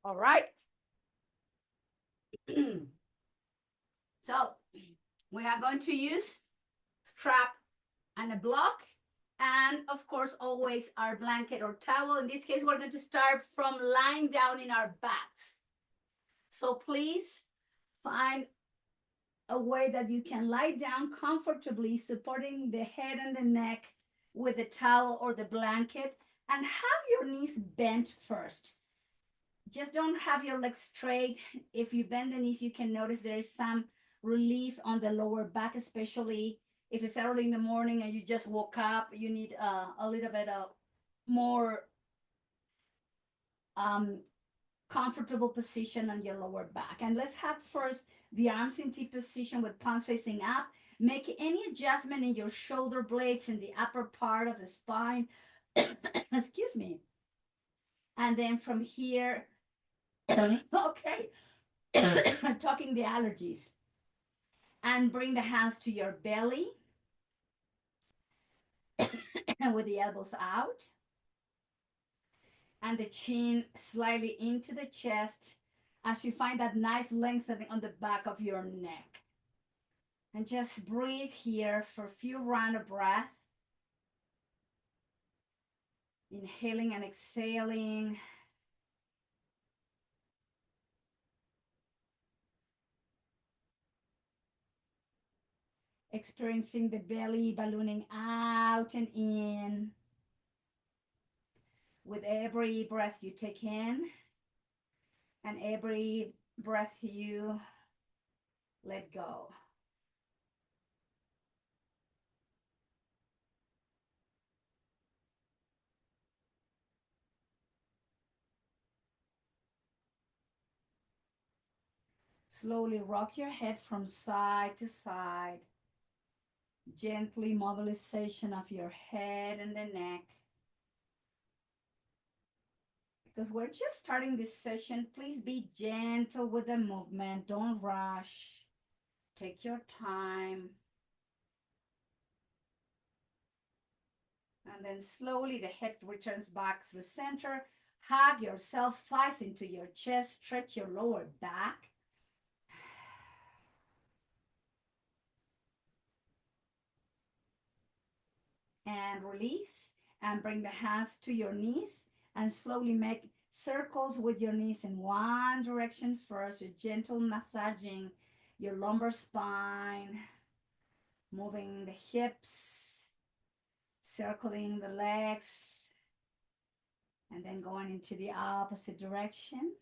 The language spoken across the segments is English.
All right. So we are going to use strap and a block, and of course always our blanket or towel. In this case, we're going to start from lying down in our backs. So please find a way that you can lie down comfortably, supporting the head and the neck with the towel or the blanket, and have your knees bent first. Just don't have your legs straight. If you bend the knees, you can notice there is some relief on the lower back, especially if it's early in the morning and you just woke up. You need a little bit of more um, comfortable position on your lower back. And let's have first the arms in T position with palms facing up. Make any adjustment in your shoulder blades in the upper part of the spine. Excuse me. And then from here, okay, talking the allergies. And bring the hands to your belly and with the elbows out and the chin slightly into the chest as you find that nice lengthening on the back of your neck. And just breathe here for a few rounds of breath. Inhaling and exhaling. Experiencing the belly ballooning out and in with every breath you take in and every breath you let go. Slowly rock your head from side to side. Gently mobilization of your head and the neck. Because we're just starting this session, please be gentle with the movement. Don't rush. Take your time. And then slowly the head returns back through center. Hug yourself, thighs into your chest. Stretch your lower back. And release. And bring the hands to your knees. And slowly make circles with your knees in one direction first. A gentle massaging your lumbar spine. Moving the hips. Circling the legs. And then going into the opposite direction.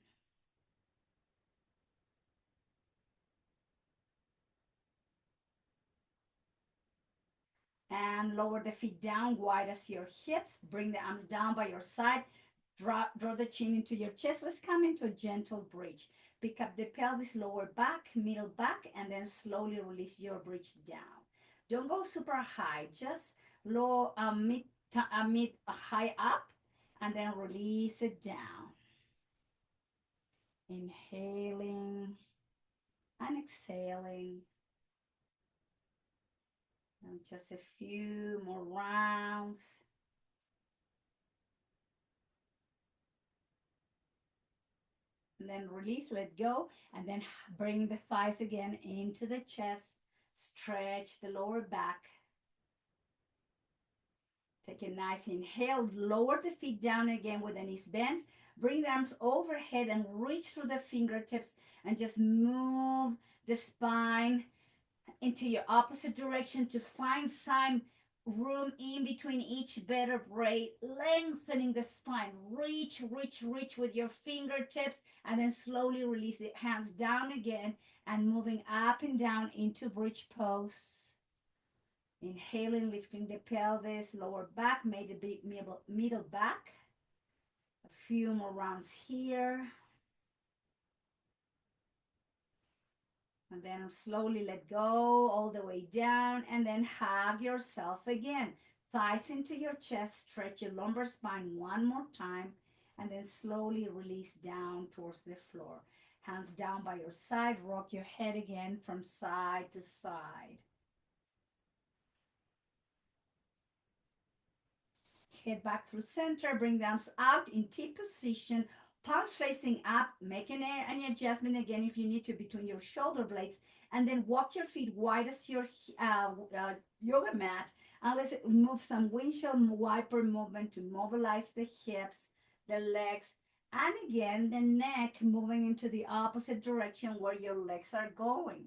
And lower the feet down wide as your hips. Bring the arms down by your side. Draw the chin into your chest. Let's come into a gentle bridge. Pick up the pelvis, lower back, middle back, and then slowly release your bridge down. Don't go super high, just low, mid, high up, and then release it down. Inhaling and exhaling. And just a few more rounds. And then release, let go, and then bring the thighs again into the chest. Stretch the lower back. Take a nice inhale. Lower the feet down again with the knees bent. Bring the arms overhead and reach through the fingertips and just move the spine into your opposite direction to find some room in between each vertebrae, lengthening the spine. Reach, reach, reach with your fingertips, and then slowly release the hands down again and moving up and down into bridge pose. Inhaling, lifting the pelvis, lower back, made a big middle back. A few more rounds here. And then slowly let go all the way down and then hug yourself again. Thighs into your chest, stretch your lumbar spine one more time, and then slowly release down towards the floor. Hands down by your side, rock your head again from side to side. Head back through center, bring the arms out in T position. palms facing up, making any adjustment again if you need to between your shoulder blades, and then walk your feet wide as your yoga mat, and let's move some windshield wiper movement to mobilize the hips, the legs, and again the neck moving into the opposite direction where your legs are going.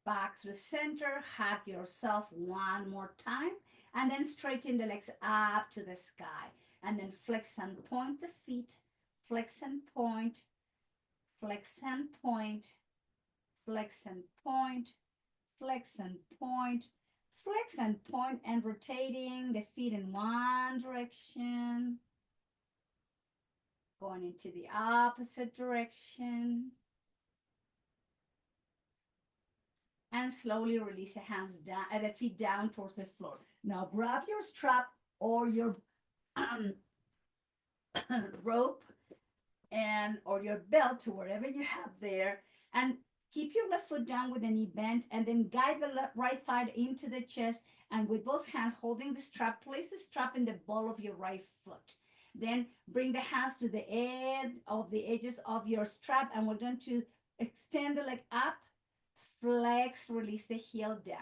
Back through center, hug yourself one more time, and then straighten the legs up to the sky, and then flex and point the feet, flex and point, flex and point, flex and point, flex and point, flex and point, and rotating the feet in one direction, going into the opposite direction, and slowly release the hands down, the feet down towards the floor. Now grab your strap or your rope and or your belt to wherever you have there, and keep your left foot down with the knee bent, and then guide the right thigh into the chest, and with both hands holding the strap, place the strap in the ball of your right foot. Then bring the hands to the edge of the edges of your strap, and we're going to extend the leg up, flex, release the heel down.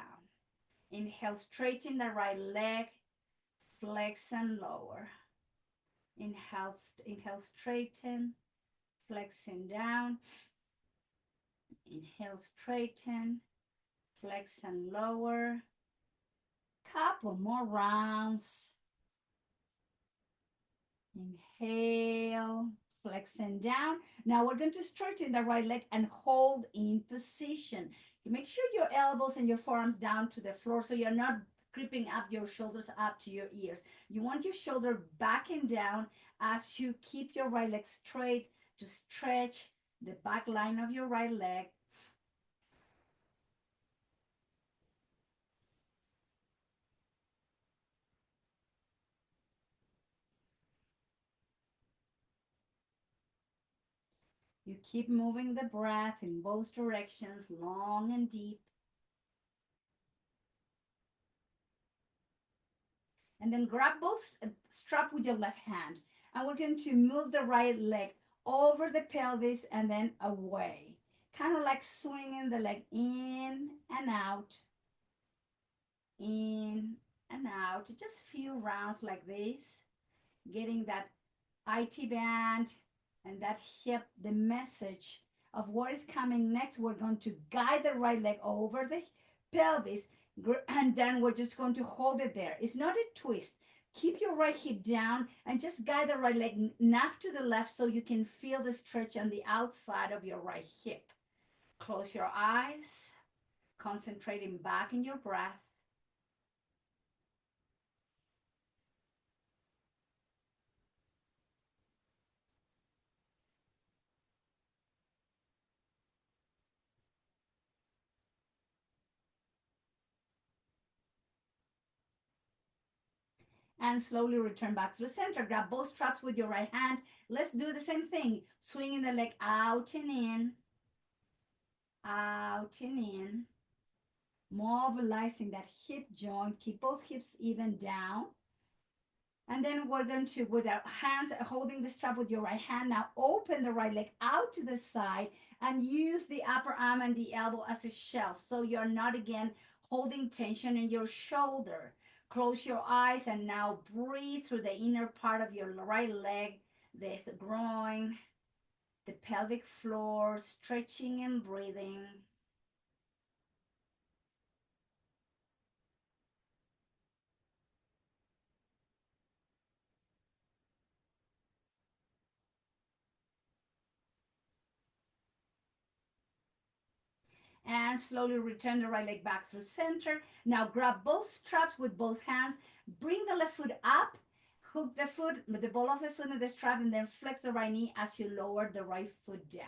Inhale, straighten the right leg, flex and lower. Inhale, straighten, flexing down. Inhale, straighten, flex and lower. Couple more rounds. Inhale, flex and down. Now we're going to straighten the right leg and hold in position. Make sure your elbows and your forearms down to the floor so you're not creeping up your shoulders up to your ears. You want your shoulder back and down as you keep your right leg straight to stretch the back line of your right leg. You keep moving the breath in both directions, long and deep. And then grab both strap with your left hand. And we're going to move the right leg over the pelvis and then away. Kind of like swinging the leg in and out, in and out. Just a few rounds like this, getting that IT band and that hip, the message of what is coming next. We're going to guide the right leg over the pelvis, and then we're just going to hold it there. It's not a twist. Keep your right hip down and just guide the right leg enough to the left so you can feel the stretch on the outside of your right hip. Close your eyes, concentrating back in your breath. And slowly return back to the center. Grab both straps with your right hand. Let's do the same thing. Swinging the leg out and in, out and in. Mobilizing that hip joint. Keep both hips even down. And then we're going to, with our hands, holding the strap with your right hand, now open the right leg out to the side and use the upper arm and the elbow as a shelf so you're not, again, holding tension in your shoulder. Close your eyes and now breathe through the inner part of your right leg, the groin, the pelvic floor, stretching and breathing. And slowly return the right leg back through center. Now grab both straps with both hands. Bring the left foot up. Hook the foot, the ball of the foot in the strap, and then flex the right knee as you lower the right foot down.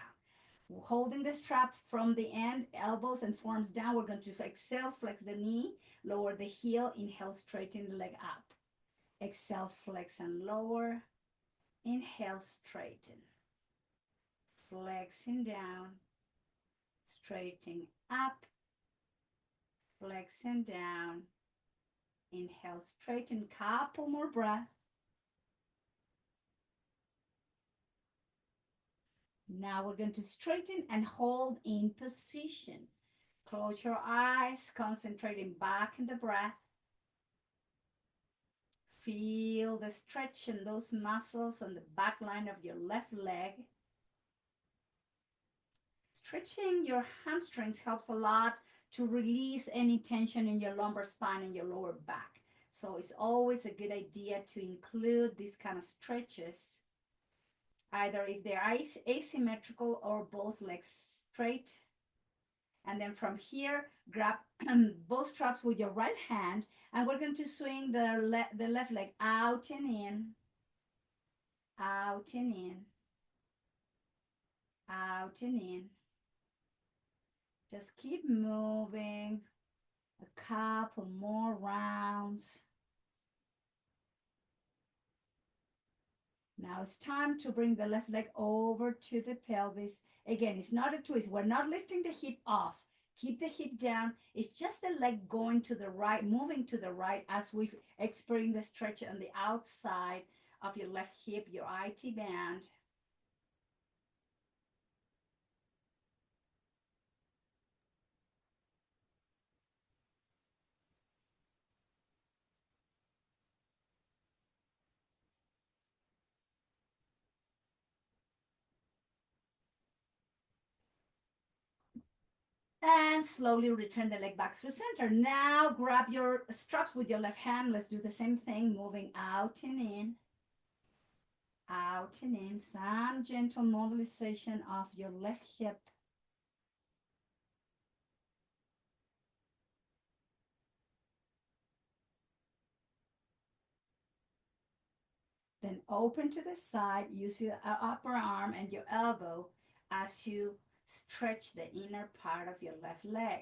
Holding the strap from the end, elbows and forearms down, we're going to exhale, flex the knee, lower the heel, inhale, straighten the leg up. Exhale, flex and lower. Inhale, straighten. Flexing down, straightening up, flexing down. Inhale, straighten, couple more breath. Now we're going to straighten and hold in position. Close your eyes, concentrating back in the breath. Feel the stretch in those muscles on the back line of your left leg. Stretching your hamstrings helps a lot to release any tension in your lumbar spine and your lower back. So it's always a good idea to include these kind of stretches, either if they're asymmetrical or both legs straight. And then from here, grab both straps with your right hand, and we're going to swing the left leg out and in, out and in, out and in. Just keep moving. A couple more rounds. Now it's time to bring the left leg over to the pelvis. Again, it's not a twist. We're not lifting the hip off. Keep the hip down. It's just the leg going to the right, moving to the right as we experience the stretch on the outside of your left hip, your IT band. And slowly return the leg back through center. Now grab your straps with your left hand. Let's do the same thing, moving out and in. Out and in. Some gentle mobilization of your left hip. Then open to the side. Use your upper arm and your elbow as you stretch the inner part of your left leg.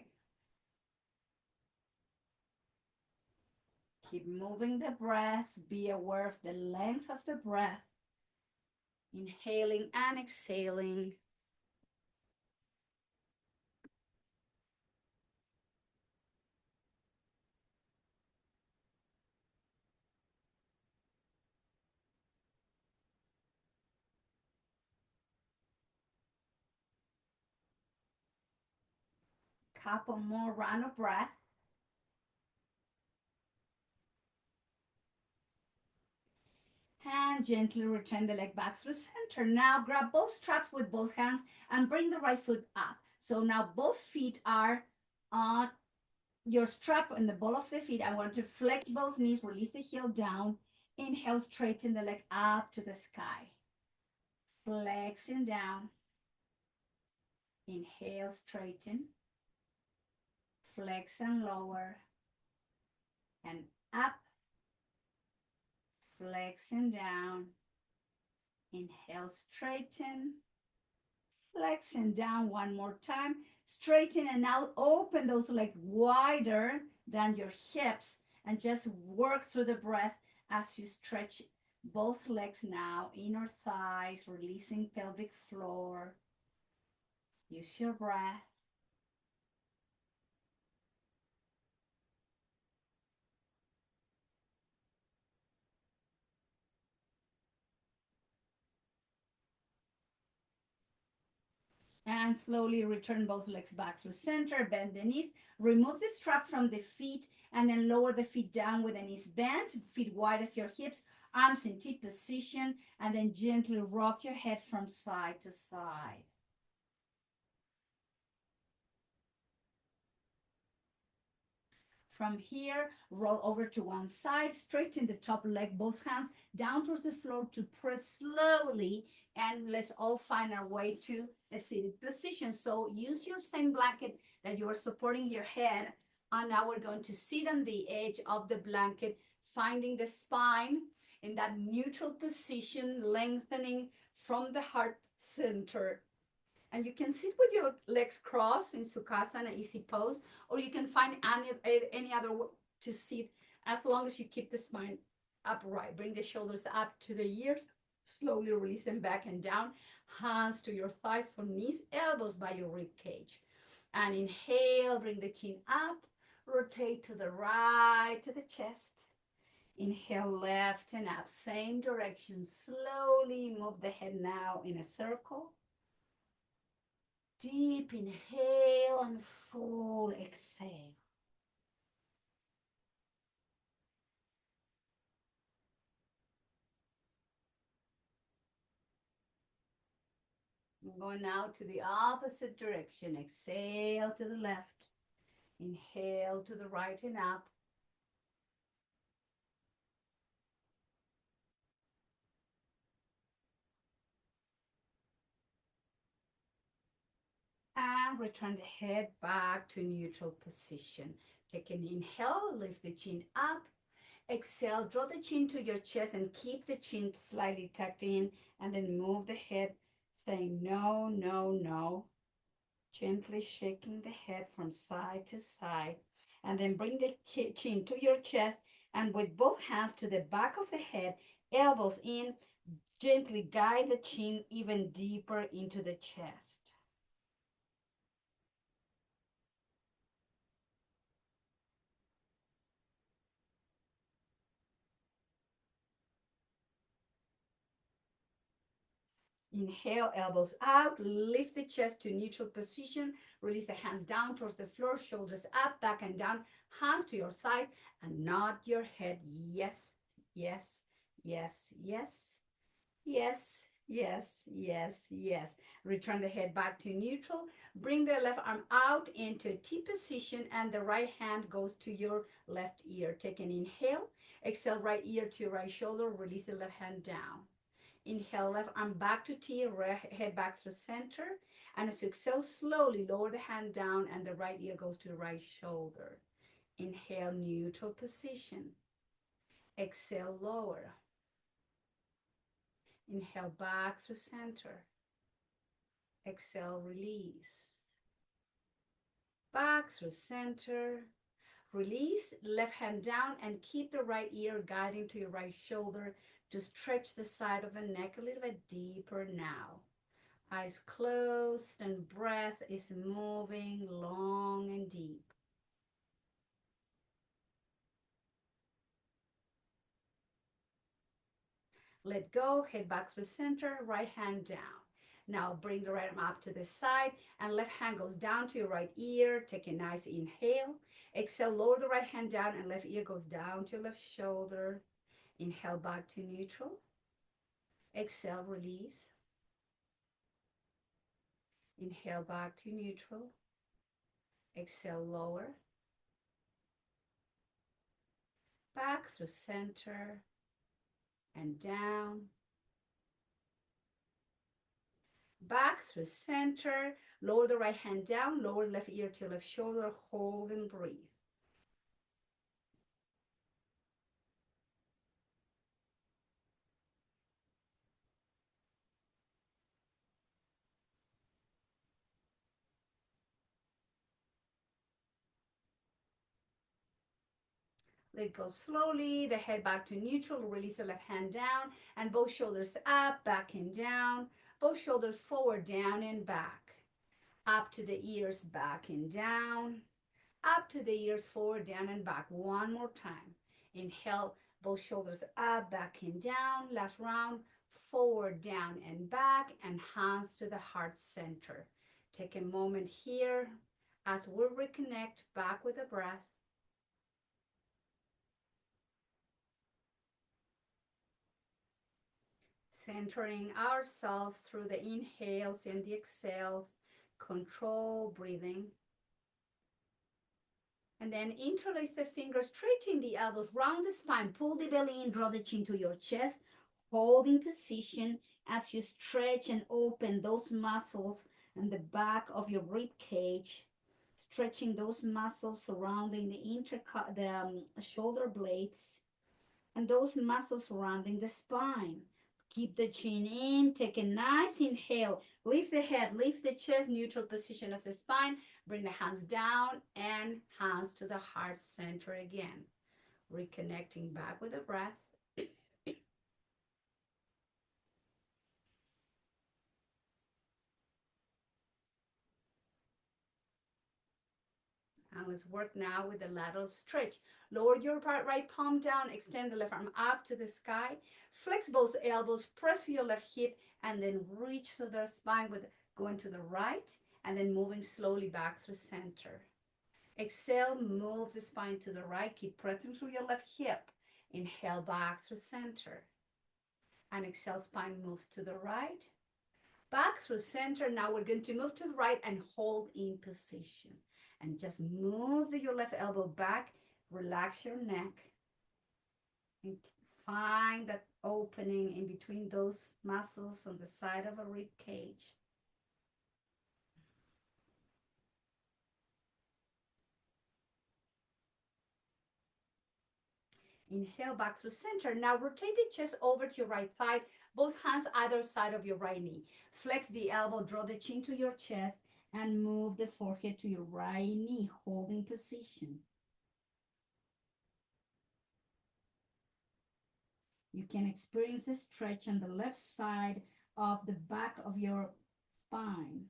Keep moving the breath. Be aware of the length of the breath. Inhaling and exhaling. Couple more round of breath. And gently return the leg back through center. Now grab both straps with both hands and bring the right foot up. So now both feet are on your strap on the ball of the feet. I want to flex both knees, release the heel down. Inhale, straighten the leg up to the sky. Flexing down. Inhale, straighten. Flex and lower. And up. Flexing down. Inhale, straighten. Flexing down one more time. Straighten and now open those legs wider than your hips and just work through the breath as you stretch both legs now. Inner thighs, releasing pelvic floor. Use your breath. And slowly return both legs back through center. Bend the knees. Remove the strap from the feet and then lower the feet down with the knees bent. Feet wide as your hips. Arms in T position. And then gently rock your head from side to side. From here, roll over to one side, straighten the top leg, both hands down towards the floor to press slowly, and let's all find our way to a seated position. So use your same blanket that you are supporting your head, and now we're going to sit on the edge of the blanket, finding the spine in that neutral position, lengthening from the heart center. And you can sit with your legs crossed in Sukhasana, easy pose, or you can find any other way to sit as long as you keep the spine upright. Bring the shoulders up to the ears, slowly release them back and down. Hands to your thighs or knees, elbows by your rib cage. And inhale, bring the chin up, Rotate to the right, to the chest. Inhale, left and up, same direction. Slowly move the head now in a circle. Deep inhale and full exhale. I'm going now to the opposite direction. Exhale to the left. Inhale to the right and up. And return the head back to neutral position. Take an inhale, lift the chin up. Exhale, draw the chin to your chest and keep the chin slightly tucked in, and then move the head, saying no, no, no. Gently shaking the head from side to side, and then bring the chin to your chest, and with both hands to the back of the head, elbows in, gently guide the chin even deeper into the chest. Inhale, elbows out, lift the chest to neutral position, release the hands down towards the floor, shoulders up, back and down, hands to your thighs, and nod your head. Yes, yes, yes, yes, yes, yes, yes, yes. Return the head back to neutral. Bring the left arm out into T position, and the right hand goes to your left ear. Take an inhale, exhale, right ear to right shoulder, release the left hand down. Inhale, left arm back to T, head back through center. And as you exhale, slowly lower the hand down and the right ear goes to the right shoulder. Inhale, neutral position. Exhale, lower. Inhale, back through center. Exhale, release. Back through center. Release, left hand down and keep the right ear guiding to your right shoulder to stretch the side of the neck a little bit deeper now. Eyes closed and breath is moving long and deep. Let go, head back through center, right hand down. Now bring the right arm up to the side and left hand goes down to your right ear. Take a nice inhale. Exhale, lower the right hand down and left ear goes down to your left shoulder. Inhale back to neutral. Exhale, release. Inhale back to neutral. Exhale, lower. Back through center and down. Back through center. Lower the right hand down. Lower left ear to left shoulder. Hold and breathe. Let go slowly, the head back to neutral, release the left hand down, and both shoulders up, back and down, both shoulders forward, down and back, up to the ears, back and down, up to the ears, forward, down and back. One more time. Inhale, both shoulders up, back and down. Last round, forward, down and back, and hands to the heart center. Take a moment here as we reconnect back with the breath. Centering ourselves through the inhales and the exhales, control breathing. And then interlace the fingers, straighten the elbows, round the spine, pull the belly in, draw the chin to your chest, holding position as you stretch and open those muscles in the back of your rib cage, stretching those muscles surrounding the shoulder blades and those muscles surrounding the spine. Keep the chin in, take a nice inhale, lift the head, lift the chest, neutral position of the spine, bring the hands down and hands to the heart center again. Reconnecting back with the breath. And let's work now with the lateral stretch. Lower your right palm down, extend the left arm up to the sky. Flex both elbows, press your left hip, and then reach to the spine with going to the right, and then moving slowly back through center. Exhale, move the spine to the right. Keep pressing through your left hip. Inhale back through center. And exhale, spine moves to the right. Back through center. Now we're going to move to the right and hold in position. And just move your left elbow back. Relax your neck. And find that opening in between those muscles on the side of a rib cage. Inhale back through center. Now rotate the chest over to your right thigh, both hands either side of your right knee. Flex the elbow, draw the chin to your chest, and move the forehead to your right knee, holding position. You can experience the stretch on the left side of the back of your spine.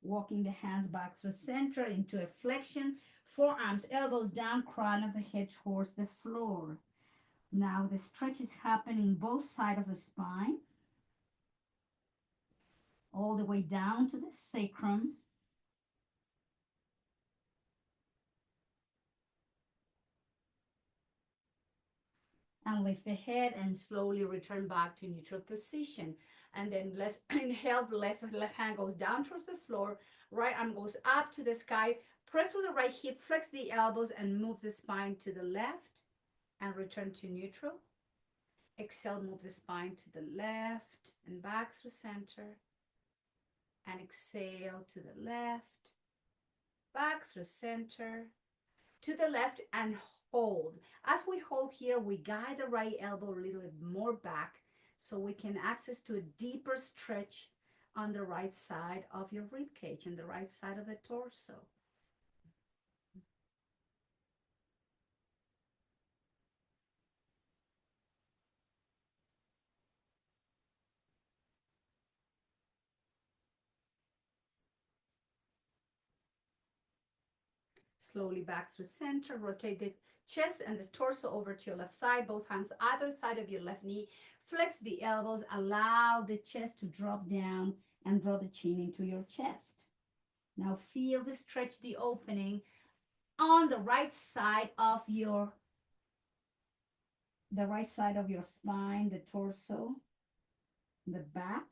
Walking the hands back through center into a flexion, forearms, elbows down, crown of the head towards the floor. Now the stretch is happening both sides of the spine, all the way down to the sacrum. And lift the head and slowly return back to neutral position. And then let's inhale, left hand goes down towards the floor, right arm goes up to the sky, press with the right hip, flex the elbows and move the spine to the left and return to neutral. Exhale, move the spine to the left and back through center. And exhale to the left, back through center, to the left and hold. As we hold here, we guide the right elbow a little bit more back so we can access to a deeper stretch on the right side of your rib cage and the right side of the torso. Slowly back through center, rotate the chest and the torso over to your left thigh, both hands either side of your left knee. Flex the elbows, allow the chest to drop down and draw the chin into your chest. Now feel the stretch, the opening on the right side of your spine, the torso, the back.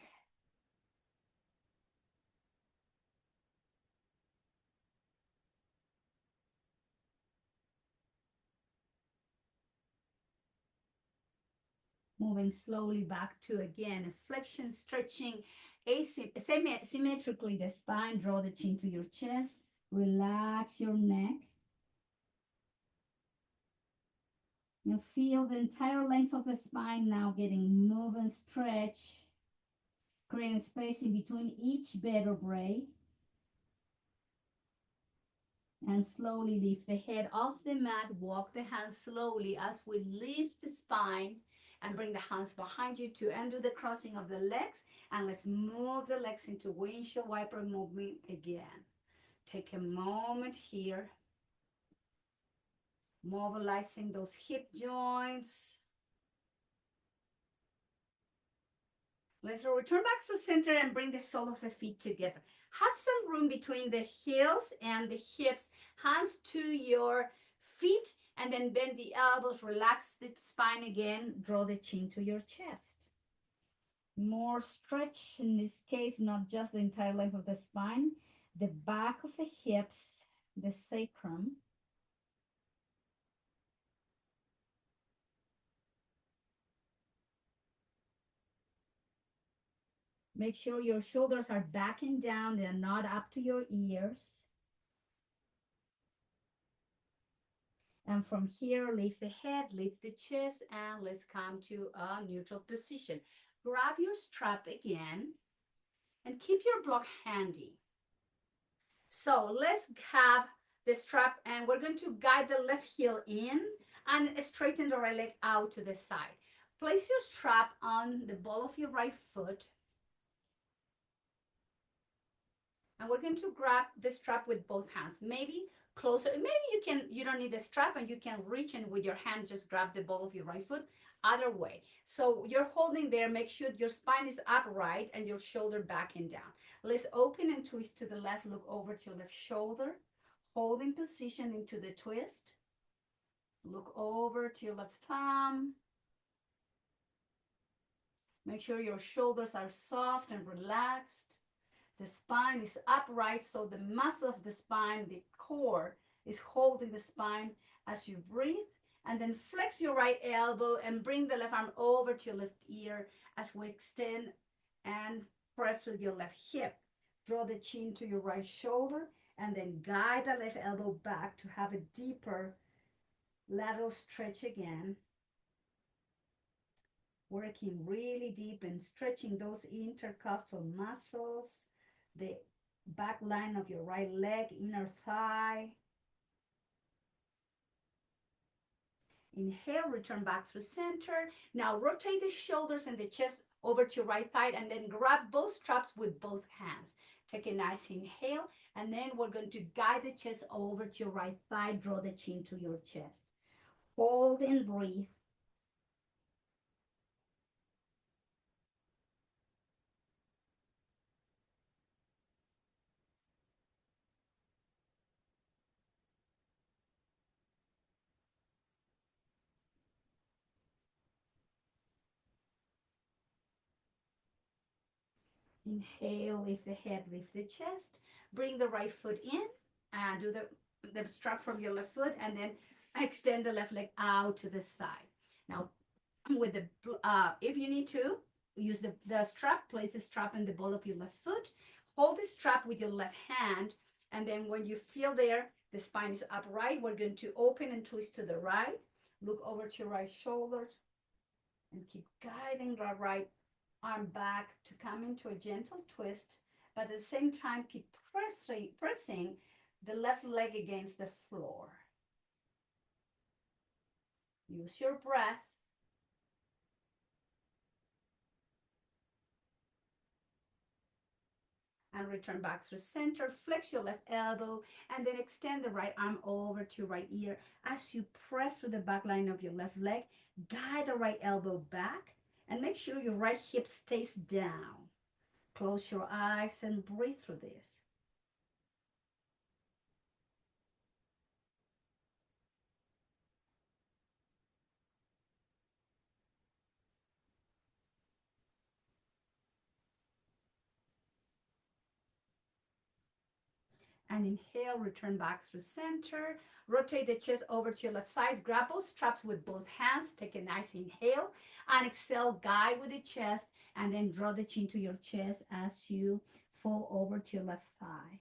Moving slowly back to, again, flexion, stretching symmetrically the spine. Draw the chin to your chest. Relax your neck. You feel the entire length of the spine now getting move and stretch, creating space in between each vertebrae. And slowly lift the head off the mat. Walk the hands slowly as we lift the spine and bring the hands behind you to undo the crossing of the legs. And let's move the legs into windshield wiper movement again. Take a moment here, mobilizing those hip joints. Let's return back through center and bring the sole of the feet together. Have some room between the heels and the hips. Hands to your feet and then bend the elbows. Relax the spine again. Draw the chin to your chest. More stretch in this case, not just the entire length of the spine, the back of the hips, the sacrum. Make sure your shoulders are back and down. They're not up to your ears. And from here, lift the head, lift the chest, and let's come to a neutral position. Grab your strap again and keep your block handy. So let's have the strap and we're going to guide the left heel in and straighten the right leg out to the side. Place your strap on the ball of your right foot, and we're going to grab the strap with both hands. Maybe closer, maybe you don't need the strap and you can reach and with your hand just grab the ball of your right foot. Other way. So you're holding there, make sure your spine is upright and your shoulder back and down. Let's open and twist to the left, look over to your left shoulder, holding position into the twist. Look over to your left thumb. Make sure your shoulders are soft and relaxed. The spine is upright, so the muscle of the spine, the core, is holding the spine as you breathe. And then flex your right elbow and bring the left arm over to your left ear as we extend and press with your left hip. Draw the chin to your right shoulder and then guide the left elbow back to have a deeper lateral stretch again. Working really deep and stretching those intercostal muscles, the back line of your right leg, inner thigh. Inhale, return back through center. Now rotate the shoulders and the chest over to your right thigh and then grab both straps with both hands. Take a nice inhale and then we're going to guide the chest over to your right thigh. Draw the chin to your chest. Hold and breathe. Inhale, lift the head, lift the chest. Bring the right foot in and do the strap from your left foot and then extend the left leg out to the side. Now, with the if you need to, use the strap, place the strap in the ball of your left foot. Hold the strap with your left hand. And then when you feel there, the spine is upright, we're going to open and twist to the right. Look over to your right shoulder and keep guiding the right arm back to come into a gentle twist, but at the same time keep pressing the left leg against the floor. Use your breath. And return back through center. Flex your left elbow and then extend the right arm over to your right ear. As you press through the back line of your left leg, guide the right elbow back and make sure your right hip stays down. Close your eyes and breathe through this. And inhale, return back through center. Rotate the chest over to your left thighs. Grab both straps with both hands. Take a nice inhale and exhale, guide with the chest, and then draw the chin to your chest as you fall over to your left thigh.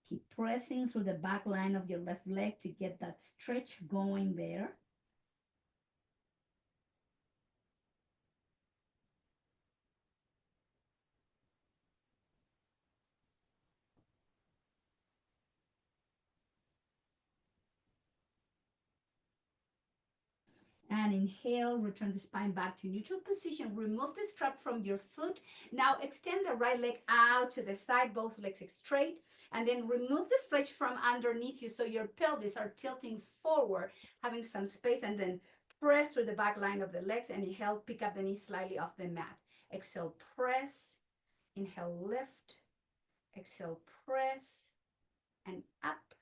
Keep pressing through the back line of your left leg to get that stretch going there. And inhale, return the spine back to neutral position. Remove the strap from your foot. Now extend the right leg out to the side, both legs straight. And then remove the flesh from underneath you so your pelvis are tilting forward, having some space. And then press through the back line of the legs and inhale, pick up the knees slightly off the mat. Exhale, press. Inhale, lift. Exhale, press. And up.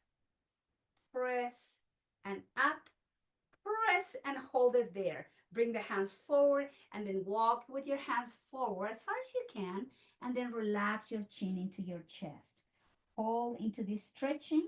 Press. And up. Press and hold it there. Bring the hands forward and then walk with your hands forward as far as you can and then relax your chin into your chest. Hold into this stretching.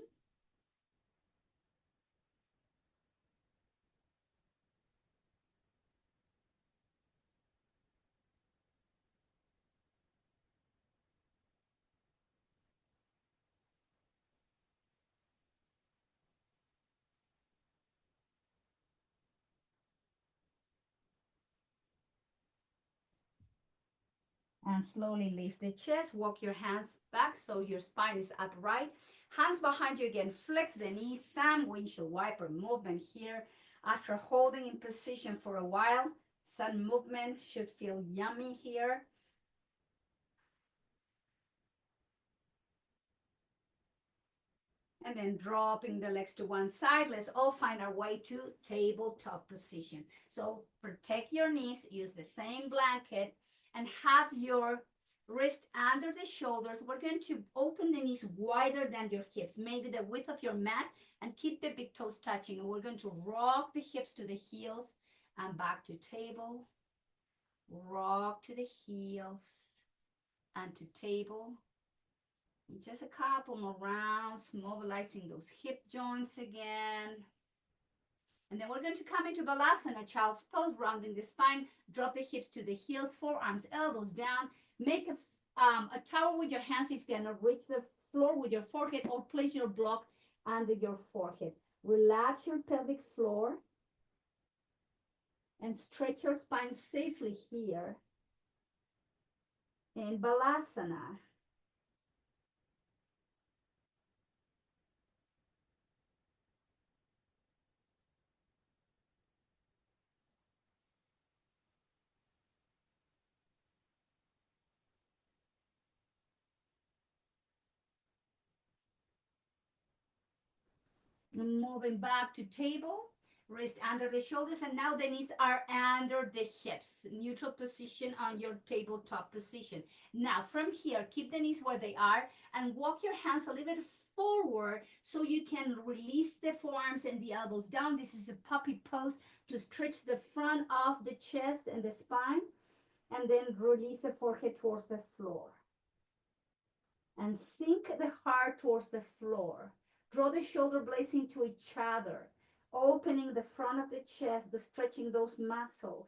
And slowly lift the chest. Walk your hands back so your spine is upright. Hands behind you again. Flex the knees. Some windshield wiper movement here. After holding in position for a while, sun movement should feel yummy here. And then dropping the legs to one side. Let's all find our way to tabletop position. So protect your knees, use the same blanket, and have your wrist under the shoulders. We're going to open the knees wider than your hips, maybe the width of your mat, and keep the big toes touching. And we're going to rock the hips to the heels and back to table. Rock to the heels and to table. Just a couple more rounds, mobilizing those hip joints again. And then we're going to come into Balasana, child's pose, rounding the spine. Drop the hips to the heels, forearms, elbows down. Make a tower with your hands if you cannot reach the floor with your forehead, or place your block under your forehead. Relax your pelvic floor and stretch your spine safely here in Balasana. Moving back to table, wrist under the shoulders, and now the knees are under the hips. Neutral position on your tabletop position. Now from here, keep the knees where they are and walk your hands a little bit forward so you can release the forearms and the elbows down. This is a puppy pose to stretch the front of the chest and the spine, and then release the forehead towards the floor. And sink the heart towards the floor. Draw the shoulder blades into each other, opening the front of the chest, stretching those muscles.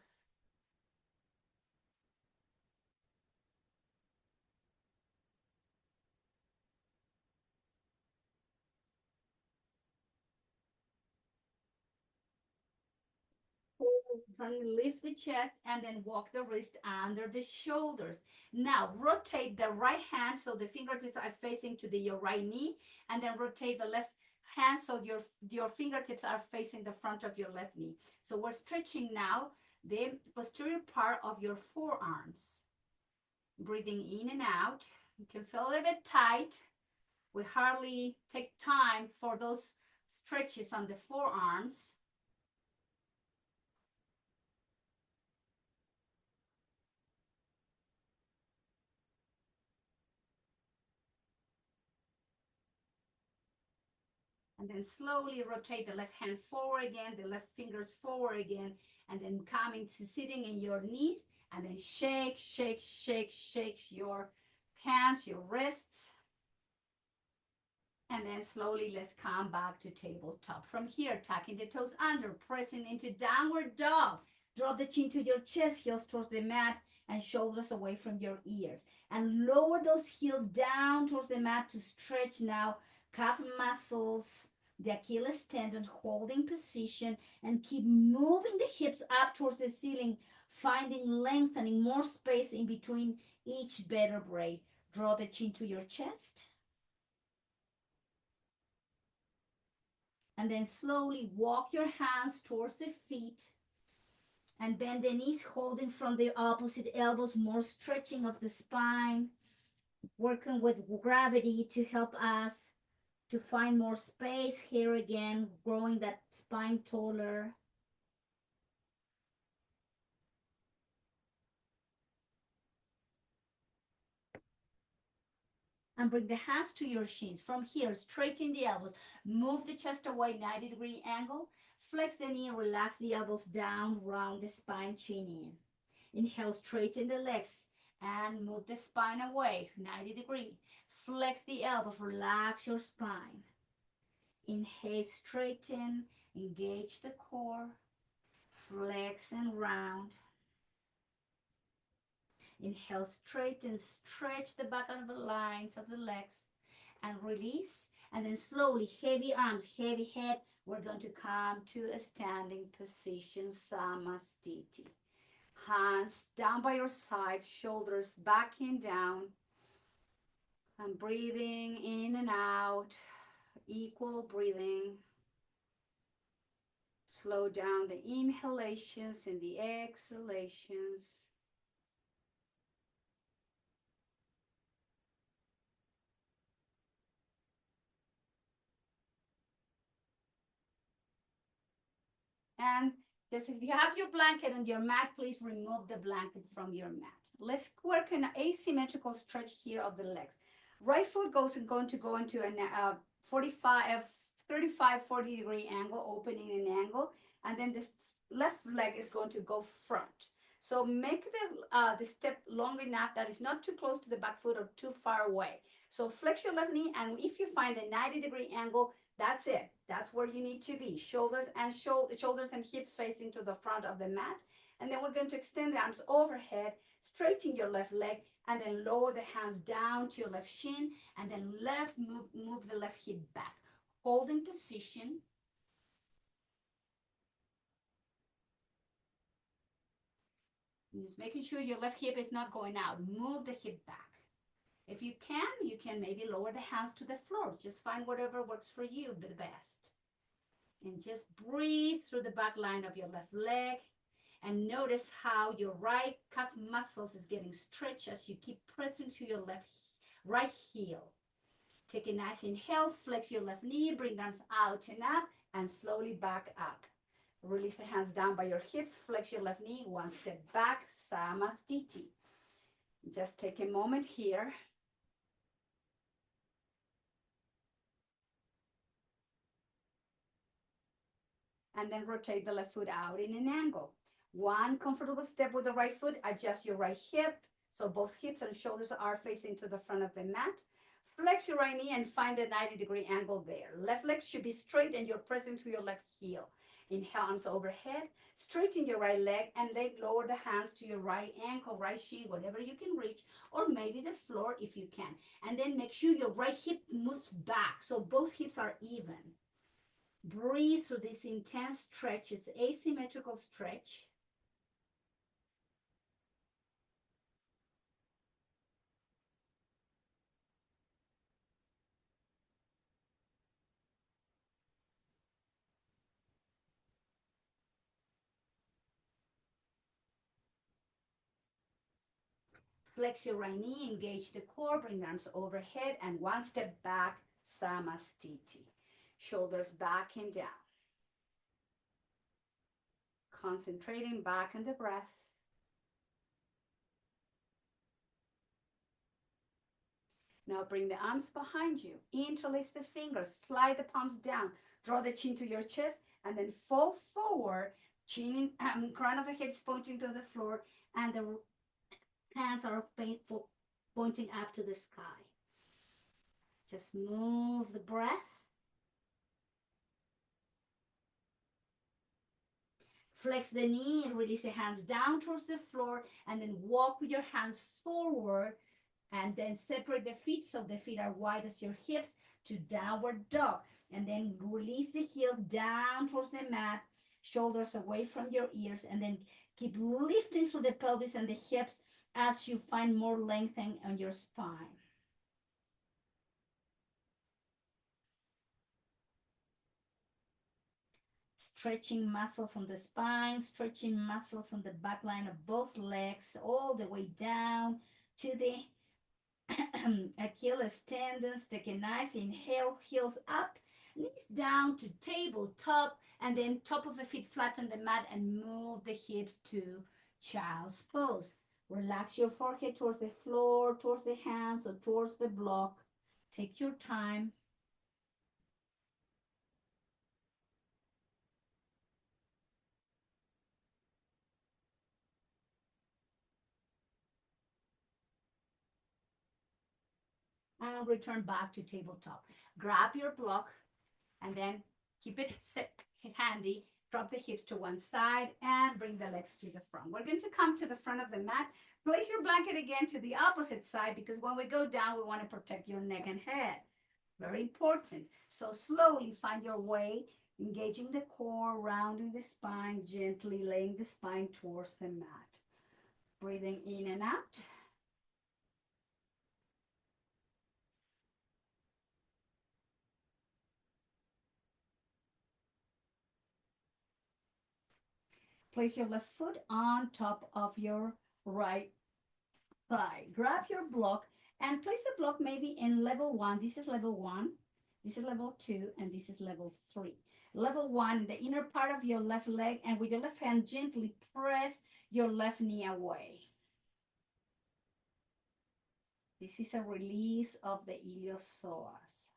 Lift the chest and then walk the wrist under the shoulders. Now rotate the right hand so the fingertips are facing to your right knee, and then rotate the left hand so your fingertips are facing the front of your left knee. So we're stretching now the posterior part of your forearms. Breathing in and out. You can feel a little bit tight. We hardly take time for those stretches on the forearms. And then slowly rotate the left hand forward again, the left fingers forward again, and then coming to sitting in your knees, and then shake, shake, shake, shake your hands, your wrists. And then slowly let's come back to tabletop. From here, tucking the toes under, pressing into downward dog. Draw the chin to your chest, heels towards the mat, and shoulders away from your ears. And lower those heels down towards the mat to stretch now calf muscles, the Achilles tendon, holding position, and keep moving the hips up towards the ceiling, finding lengthening, more space in between each vertebrae. Draw the chin to your chest. And then slowly walk your hands towards the feet and bend the knees, holding from the opposite elbows, more stretching of the spine, working with gravity to help us to find more space here again, growing that spine taller. And bring the hands to your shins. From here, straighten the elbows. Move the chest away, 90-degree angle. Flex the knee, relax the elbows down, round the spine, chin in. Inhale, straighten the legs and move the spine away, 90-degree. Flex the elbows, relax your spine. Inhale, straighten, engage the core. Flex and round. Inhale, straighten, stretch the back of the lines of the legs and release. And then slowly, heavy arms, heavy head, we're going to come to a standing position, Samastiti. Hands down by your side, shoulders back and down. And breathing in and out, equal breathing. Slow down the inhalations and the exhalations. And just if you have your blanket on your mat, please remove the blanket from your mat. Let's work an asymmetrical stretch here of the legs. Right foot going to go into a 45, 35, 40 degree angle, opening an angle, and then the left leg is going to go front. So make the step long enough that it's not too close to the back foot or too far away. So flex your left knee, and if you find a 90-degree angle, that's it. That's where you need to be. Shoulders and hips facing to the front of the mat. And then we're going to extend the arms overhead, straighten your left leg, and then lower the hands down to your left shin, and then move the left hip back. Hold in position. Just making sure your left hip is not going out. Move the hip back. If you can maybe lower the hands to the floor. Just find whatever works for you the best. And just breathe through the back line of your left leg. And notice how your right calf muscles is getting stretched as you keep pressing to your right heel. Take a nice inhale, flex your left knee, bring the arms out and up, and slowly back up. Release the hands down by your hips, flex your left knee, one step back, Samastiti. Just take a moment here. And then rotate the left foot out in an angle. One comfortable step with the right foot, adjust your right hip, so both hips and shoulders are facing to the front of the mat. Flex your right knee and find a 90-degree angle there. Left leg should be straight and you're pressing to your left heel. Inhale, arms overhead. Straighten your right leg and lower the hands to your right ankle, right shin, whatever you can reach, or maybe the floor if you can. And then make sure your right hip moves back so both hips are even. Breathe through this intense stretch. It's asymmetrical stretch. Flex your right knee, engage the core, bring the arms overhead, and one step back, Samastiti. Shoulders back and down. Concentrating back on the breath. Now bring the arms behind you. Interlace the fingers, slide the palms down, draw the chin to your chest, and then fall forward. Chin in, crown of the head is pointing to the floor, and the hands are pointing up to the sky. Just move the breath. Flex the knee and release the hands down towards the floor, and then walk with your hands forward, and then separate the feet so the feet are wide as your hips to downward dog. And then release the heels down towards the mat, shoulders away from your ears, and then keep lifting through the pelvis and the hips as you find more lengthening on your spine. Stretching muscles on the spine, stretching muscles on the back line of both legs, all the way down to the Achilles tendons. Take a nice inhale, heels up, knees down to tabletop, and then top of the feet flat on the mat and move the hips to child's pose. Relax your forehead towards the floor, towards the hands, or towards the block. Take your time. And return back to tabletop. Grab your block and then keep it handy. Drop the hips to one side and bring the legs to the front. We're going to come to the front of the mat. Place your blanket again to the opposite side because when we go down, we want to protect your neck and head. Very important. So slowly find your way, engaging the core, rounding the spine, gently laying the spine towards the mat. Breathing in and out. Place your left foot on top of your right thigh. Grab your block and place the block maybe in level one. This is level one, this is level two, and this is level three. Level one, the inner part of your left leg, and with your left hand, gently press your left knee away. This is a release of the iliopsoas.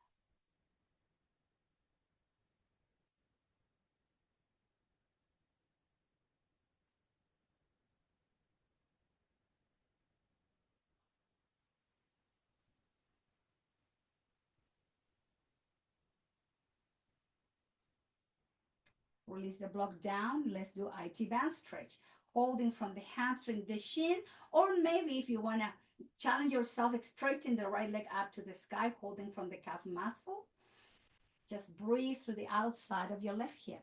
Release the block down. Let's do IT band stretch. Holding from the hamstring, the shin, or maybe if you want to challenge yourself, straighten the right leg up to the sky, holding from the calf muscle. Just breathe through the outside of your left hip.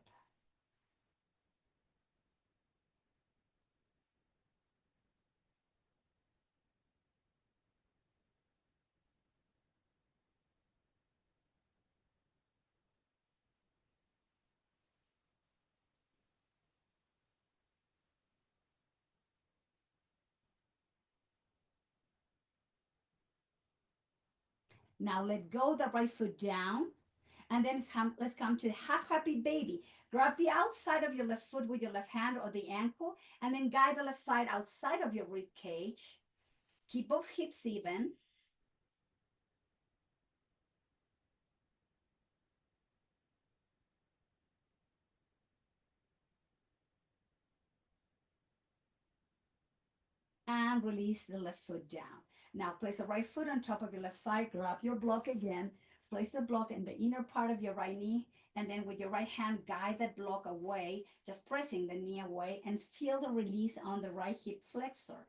Now let go the right foot down, and then let's come to half happy baby. Grab the outside of your left foot with your left hand or the ankle, and then guide the left thigh outside of your rib cage. Keep both hips even. And release the left foot down. Now place the right foot on top of your left thigh, grab your block again, place the block in the inner part of your right knee, and then with your right hand, guide that block away, just pressing the knee away, and feel the release on the right hip flexor.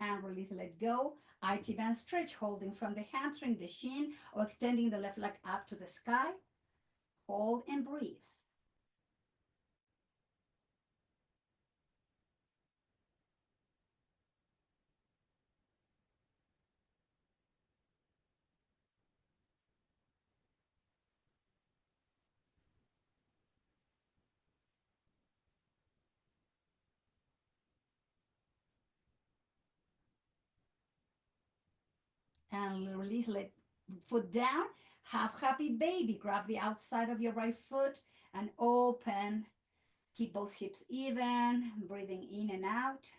And release, let go. IT band stretch, holding from the hamstring, the shin, or extending the left leg up to the sky. Hold and breathe. And release, let foot down. Half happy baby. Grab the outside of your right foot and open. Keep both hips even, breathing in and out.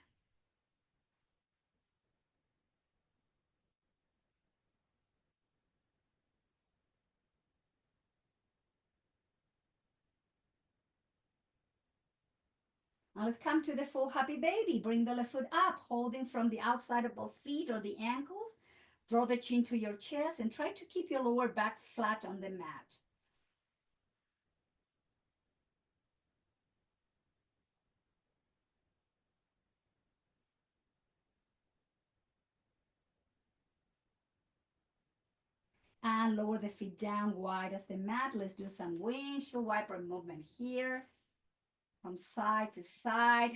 Now let's come to the full happy baby. Bring the left foot up, holding from the outside of both feet or the ankles. Draw the chin to your chest and try to keep your lower back flat on the mat. And lower the feet down wide as the mat. Let's do some windshield wiper movement here, from side to side.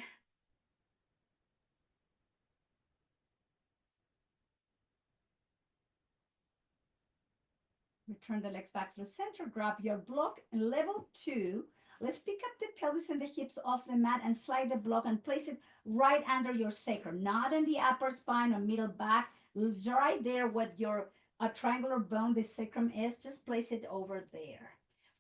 Return the legs back through center. Grab your block. And level two, let's pick up the pelvis and the hips off the mat and slide the block and place it right under your sacrum, not in the upper spine or middle back. Right there, what your triangular bone, the sacrum is, just place it over there.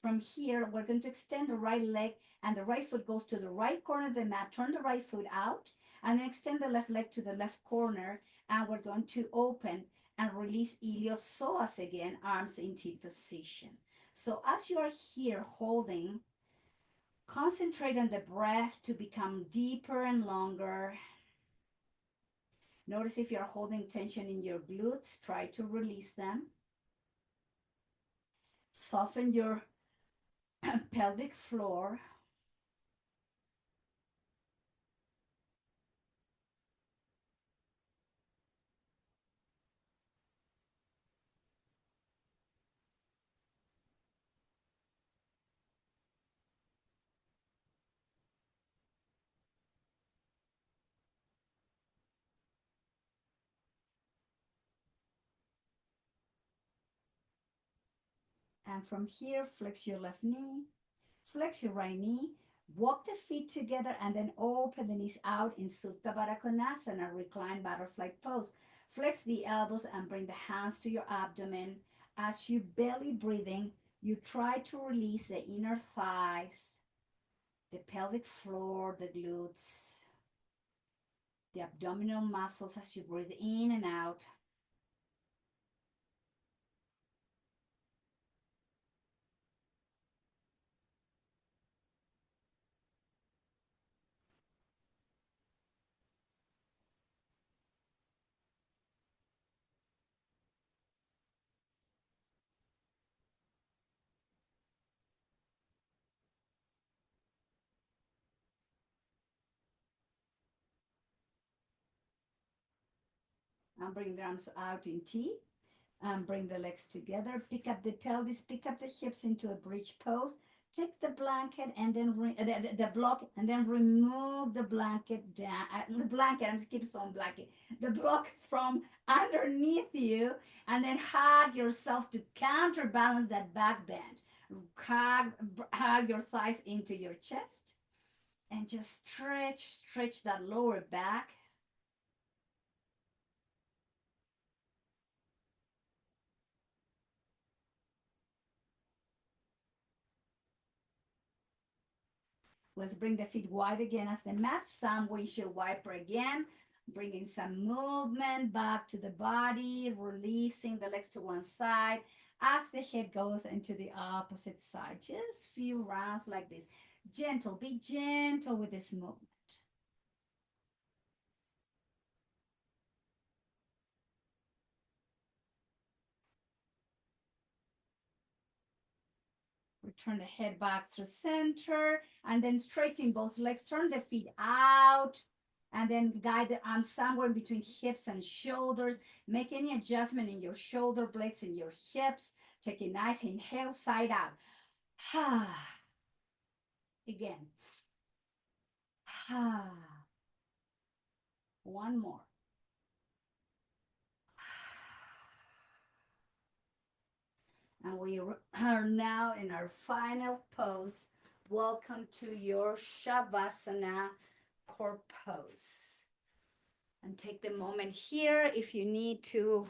From here, we're going to extend the right leg, and the right foot goes to the right corner of the mat. Turn the right foot out, and then extend the left leg to the left corner, and we're going to open and release iliopsoas again, arms in T position. So as you are here holding, concentrate on the breath to become deeper and longer. Notice if you're holding tension in your glutes, try to release them. Soften your pelvic floor. And from here, flex your left knee, flex your right knee, walk the feet together, and then open the knees out in Supta Baddha Konasana, reclined butterfly pose. Flex the elbows and bring the hands to your abdomen. As you belly breathing, you try to release the inner thighs, the pelvic floor, the glutes, the abdominal muscles as you breathe in and out. And bring the arms out in T. And bring the legs together. Pick up the pelvis, pick up the hips into a bridge pose. Take the blanket and then the block and then remove the blanket down. The blanket, I'm just keep on blanket. The block from underneath you, and then hug yourself to counterbalance that back bend. Hug your thighs into your chest, and just stretch that lower back. Let's bring the feet wide again as the mat. Some windshield wiper again. Bringing some movement back to the body, releasing the legs to one side as the head goes into the opposite side. Just few rounds like this. Gentle, be gentle with this movement. Return the head back through center and then straighten both legs. Turn the feet out and then guide the arms somewhere between hips and shoulders. Make any adjustment in your shoulder blades and your hips. Take a nice inhale, side out. Again. One more. And we are now in our final pose. Welcome to your Shavasana core pose. And take the moment here if you need to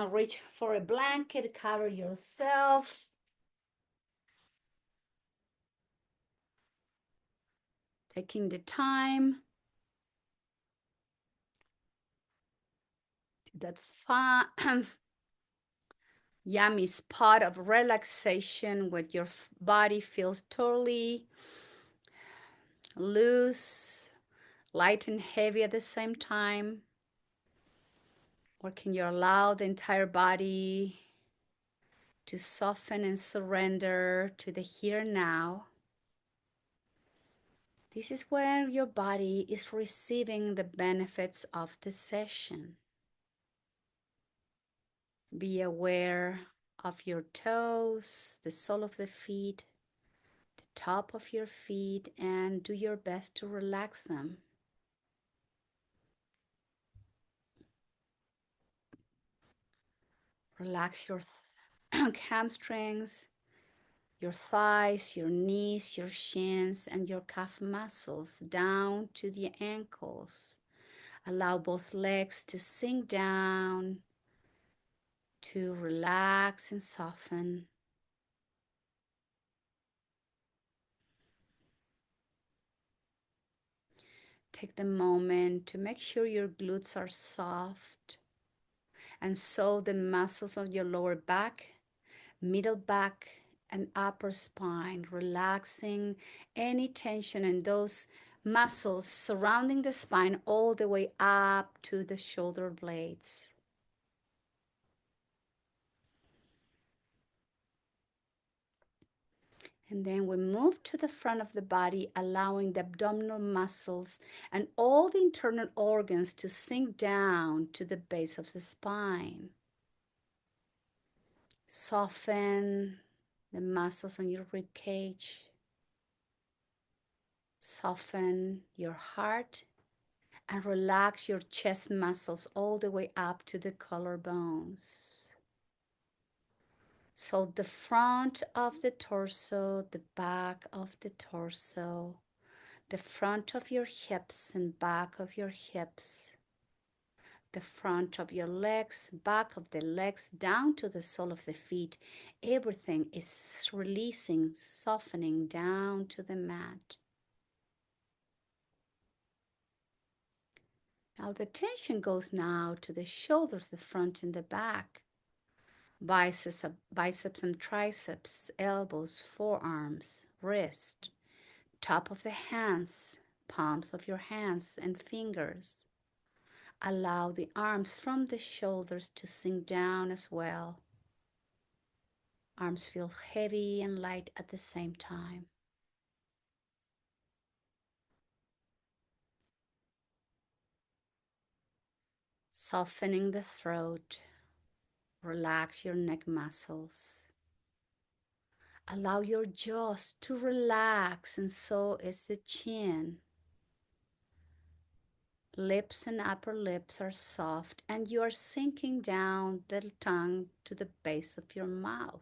reach for a blanket, cover yourself. Taking the time to that fun, yummy spot of relaxation where your body feels totally loose, light and heavy at the same time. Or can you allow the entire body to soften and surrender to the here and now? This is where your body is receiving the benefits of the session. Be aware of your toes, the sole of the feet, the top of your feet, and do your best to relax them. Relax your hamstrings, your thighs, your knees, your shins, and your calf muscles down to the ankles. Allow both legs to sink down, to relax and soften. Take the moment to make sure your glutes are soft, and so the muscles of your lower back, middle back, and upper spine, relaxing any tension in those muscles surrounding the spine all the way up to the shoulder blades. And then we move to the front of the body, allowing the abdominal muscles and all the internal organs to sink down to the base of the spine. Soften the muscles on your rib cage. Soften your heart and relax your chest muscles all the way up to the collarbones. So the front of the torso, the back of the torso, the front of your hips and back of your hips, the front of your legs, back of the legs, down to the sole of the feet. Everything is releasing, softening down to the mat. Now the tension goes now to the shoulders, the front and the back, biceps and triceps, elbows, forearms, wrist, top of the hands, palms of your hands and fingers. Allow the arms from the shoulders to sink down as well. Arms feel heavy and light at the same time. Softening the throat. Relax your neck muscles. Allow your jaws to relax, and so is the chin. Lips and upper lips are soft, and you are sinking down the tongue to the base of your mouth.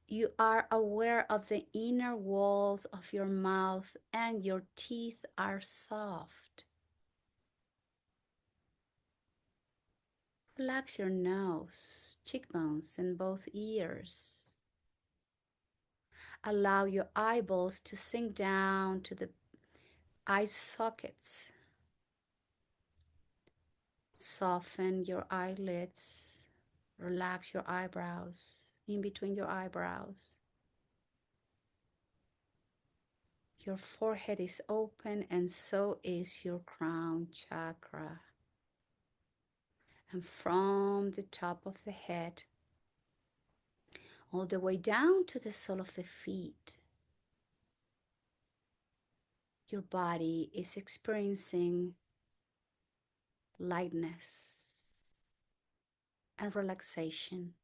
You are aware of the inner walls of your mouth, and your teeth are soft. Relax your nose, cheekbones, and both ears. Allow your eyeballs to sink down to the eye sockets. Soften your eyelids. Relax your eyebrows, in between your eyebrows. Your forehead is open, and so is your crown chakra. And from the top of the head, all the way down to the sole of the feet, your body is experiencing lightness and relaxation.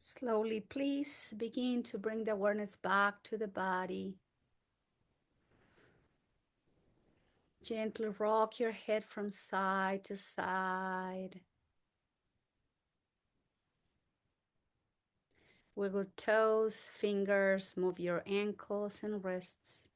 Slowly, please begin to bring the awareness back to the body. Gently rock your head from side to side. Wiggle toes, fingers, move your ankles and wrists.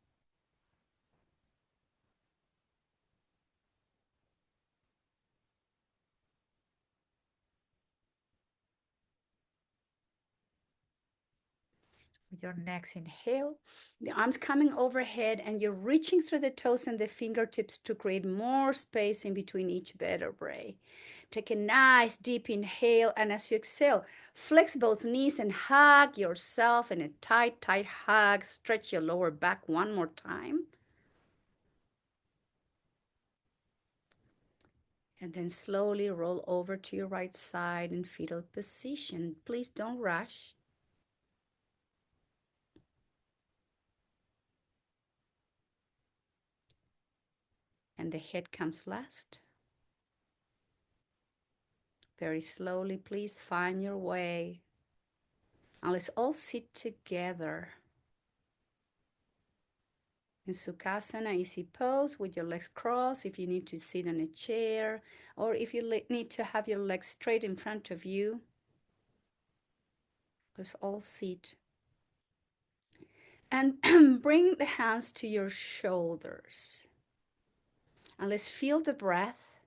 With your next inhale, the arms coming overhead, and you're reaching through the toes and the fingertips to create more space in between each vertebrae. Take a nice deep inhale, and as you exhale, flex both knees and hug yourself in a tight, tight hug. Stretch your lower back one more time. And then slowly roll over to your right side in fetal position. Please don't rush. And the head comes last. Very slowly, please find your way. Now let's all sit together. In Sukhasana, easy pose with your legs crossed. If you need to sit on a chair, or if you need to have your legs straight in front of you, let's all sit. And bring the hands to your shoulders. And let's feel the breath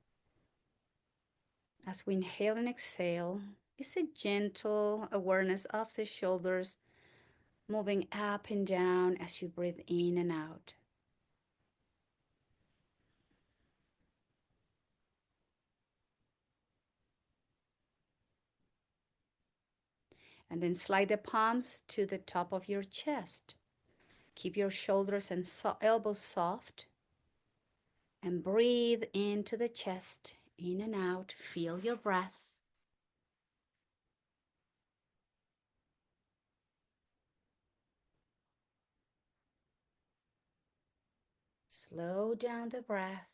as we inhale and exhale. It's a gentle awareness of the shoulders moving up and down as you breathe in and out. And then slide the palms to the top of your chest. Keep your shoulders and elbows soft. And breathe into the chest, in and out. Feel your breath. Slow down the breath.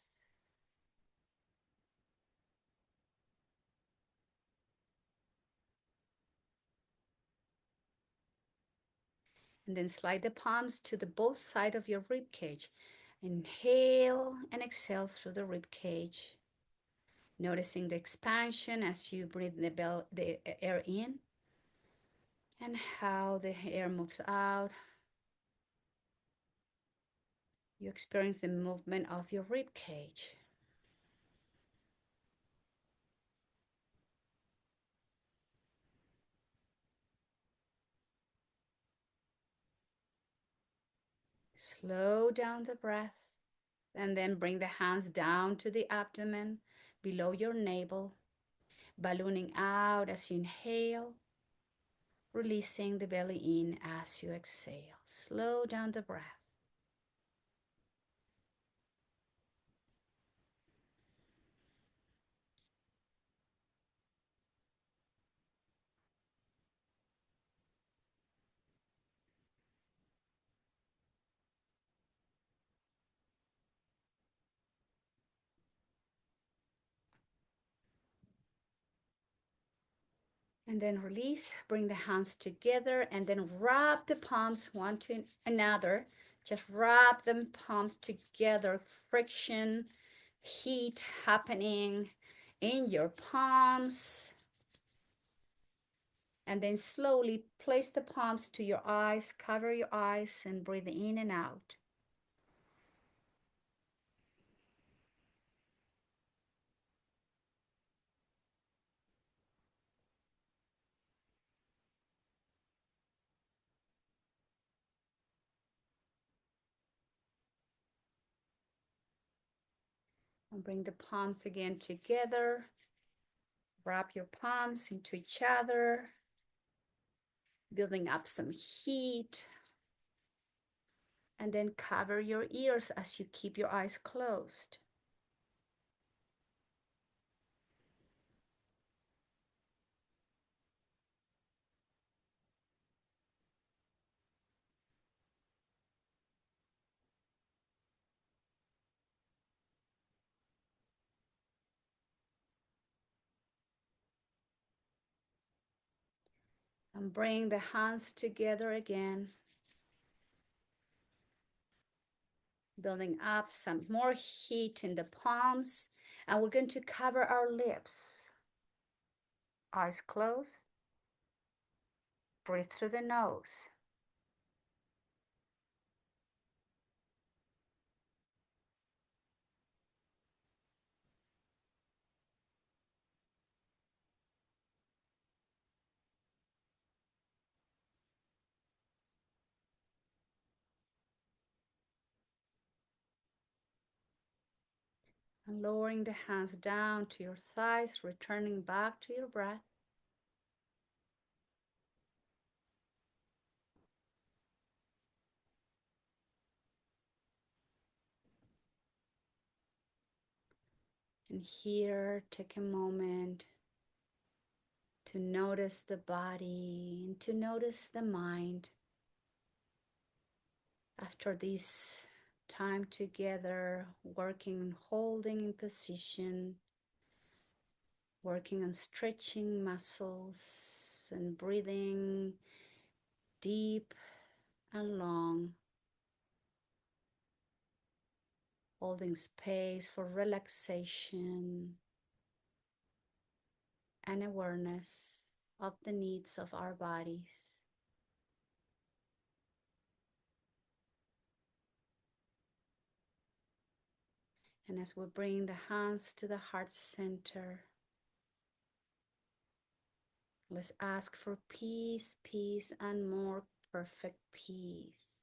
And then slide the palms to the both sides of your rib cage. Inhale and exhale through the rib cage. Noticing the expansion as you breathe the air in and how the air moves out. You experience the movement of your rib cage. Slow down the breath and then bring the hands down to the abdomen below your navel, ballooning out as you inhale, releasing the belly in as you exhale. Slow down the breath. And then release, bring the hands together and then wrap the palms one to another. Just wrap them palms together. Friction, heat happening in your palms. And then slowly place the palms to your eyes, cover your eyes and breathe in and out. And bring the palms again together. Wrap your palms into each other, building up some heat. And then cover your ears as you keep your eyes closed. And bring the hands together again, building up some more heat in the palms. And we're going to cover our lips. Eyes closed. Breathe through the nose. And lowering the hands down to your thighs, returning back to your breath. And here, take a moment to notice the body and to notice the mind. After this time together, working, holding in position, working on stretching muscles and breathing deep and long. holding space for relaxation and awareness of the needs of our bodies. And as we bring the hands to the heart center, let's ask for peace, peace, and more perfect peace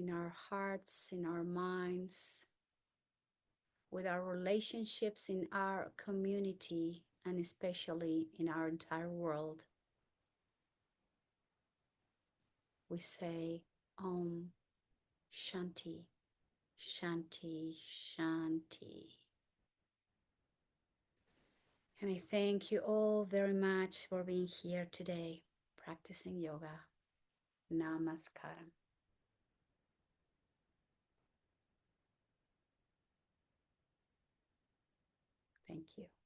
in our hearts, in our minds, with our relationships, in our community, and especially in our entire world. We say Om Shanti, Shanti, Shanti. And I thank you all very much for being here today, practicing yoga. Namaskaram. Thank you.